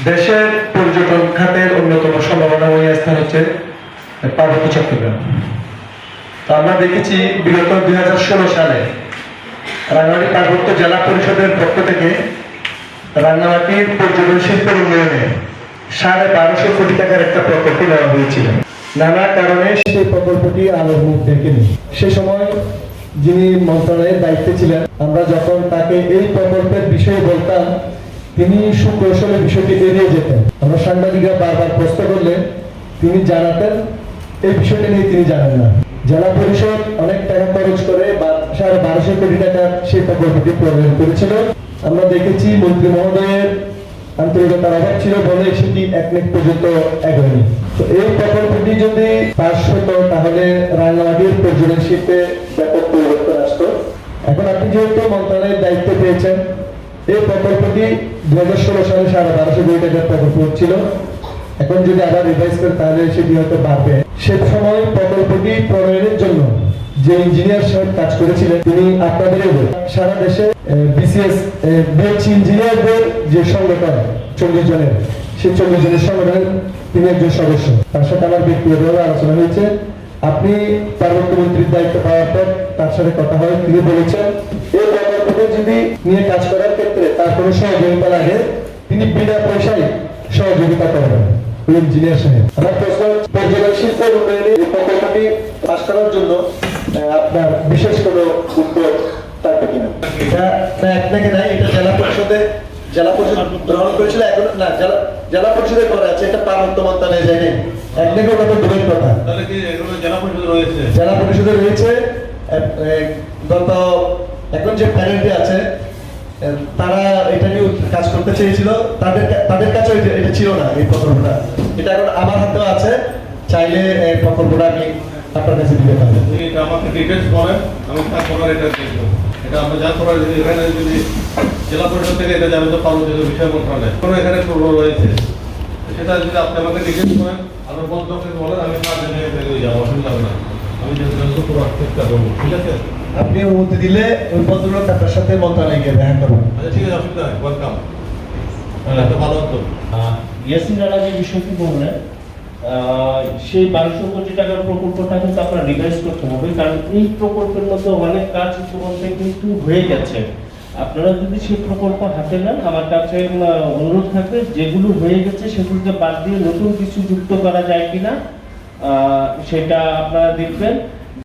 দেশের পর্যটন খাতের অন্যতম সম্ভাবনাময় স্থান হচ্ছে পার্বত্য চট্টগ্রাম। তো আমরা দেখেছি বিগত 2016 সালে রাঙ্গামাটি পার্বত্য জেলা পরিষদের পক্ষ থেকে রাঙ্গামাটির পর্যটন শিল্পের উন্নয়নে 1250 কোটি টাকার একটা প্রকল্প নেওয়া হয়েছিল। নানা কারণে সেই প্রকল্পটি আলোর মুখ দেখেনি। সে সময় যিনি মন্ত্রণালয়ের দায়িত্বে ছিলেন, আমরা যখন তাকে এই প্রকল্পের বিষয়ে বলতাম, তিনি সুকৌশলে বিষয়টি এড়িয়ে যেতেন। আমরা সাংবাদিকরা বারবার প্রশ্ন করলে তিনি জানাতেন এই বিষয়টি নিয়ে তিনি জানেন না। জেলা পরিষদ অনেক টাকা খরচ করে 1250 কোটি টাকা সেই প্রকল্পটি প্রণয়ন করেছিল। আমরা দেখেছি মন্ত্রী মহোদয়ের আন্তরিকতার অভাব ছিল বলে সেটি একনেক পর্যন্ত এগোয়নি। তো এই প্রকল্পটি যদি পাস হতো তাহলে রাঙ্গামাটির পর্যটন শিল্পে ব্যাপক পরিবর্তন আসতো। এখন আপনি যেহেতু মন্ত্রণালয়ের দায়িত্ব পেয়েছেন, এই প্রকল্পটি 2016 সালে 1250 কোটি টাকার প্রকল্প ছিল। এখন যদি আবার রিভাইজ করে তাহলে সেটি হয়তো বাড়বে। সে সময় প্রকল্পটি প্রণয়নের জন্য যে ইঞ্জিনিয়ার সাহেব কাজ করেছিলেন তিনি আপনাদেরই সারা দেশে বিসিএস বিএসসি ইঞ্জিনিয়ারদের যে সংগঠন 40 জনের, সেই 40 জনের সংগঠনের তিনি একজন সদস্য। তার সাথে আমার ব্যক্তিগতভাবে আলোচনা হয়েছে। আপনি পার্বত্য মন্ত্রীর দায়িত্ব পাওয়ার পর তার সাথে কথা হয়, তিনি বলেছেন এই প্রকল্পটি যদি নিয়ে কাজ করার ক্ষেত্রে তার কোনো সহযোগিতা লাগে তিনি বিনা পয়সায় সহযোগিতা করবেন ইঞ্জিনিয়ার সাহেব। আমার প্রশ্ন, পর্যটন শিল্পের উন্নয়নে এই প্রকল্পটি পাস করার জন্য আপনার বিশেষ কোনো উদ্যোগ থাকবে কিনা? এটা এক থেকে নাই, এটা জেলা পরিষদ গ্রহণ করেছিল। এখন না, জেলা পরিষদে করা আছে, এটা পার্বত্য মন্ত্রণালয়ে যায়নি। এক থেকে কত দূরের কথা, তাহলে কি এগুলো জেলা পরিষদে রয়েছে? জেলা পরিষদে রয়েছে। গত এখন যে প্যানেলটি আছে তারা এটা নিয়ে কাজ করতে চেয়েছিল, তাদের কাছে এটা ছিল না এই প্রকল্পটা। এটা এখন আমার হাতেও আছে, চাইলে এই প্রকল্পটা আমি আপনার কাছে দিতে পারি। এটা আমাকে ডিটেলস বলেন, আমি তা করার এটা দেখব। এটা আমরা যা করার যদি এখানে যদি জেলা পরিষদ থেকে এটা জানতে পারবো যে বিষয় মন্ত্রণালয় কোনো এখানে প্রবল রয়েছে, সেটা যদি আপনি আমাকে ডিটেলস করেন, আমার বন্ধুকে বলেন, আমি কাজ নিয়ে বেরিয়ে যাবো, অসুবিধা হবে না। আমি যেহেতু পুরো চেষ্টা করবো, ঠিক আছে? আপনি অনুমতি দিলে ওই ভদ্রলোক আপনার সাথে মন্ত্রণালয়ে গিয়ে দেখা করবো। আচ্ছা ঠিক আছে, অসুবিধা নেই, ওয়েলকাম। ভালো হতো। ইয়াসিন রানা যে বিষয়টি বললেন, সেই 1200 কোটি টাকার প্রকল্পটা কিন্তু আপনারা রিভাইজ করতে হবে, কারণ এই প্রকল্পের মধ্যে অনেক কাজ ইতিমধ্যে কিন্তু হয়ে গেছে। আপনারা যদি সেই প্রকল্প হাতে নেন, আমার কাছে অনুরোধ থাকবে যেগুলো হয়ে গেছে সেগুলোকে বাদ দিয়ে নতুন কিছু যুক্ত করা যায় কিনা সেটা আপনারা দেখবেন।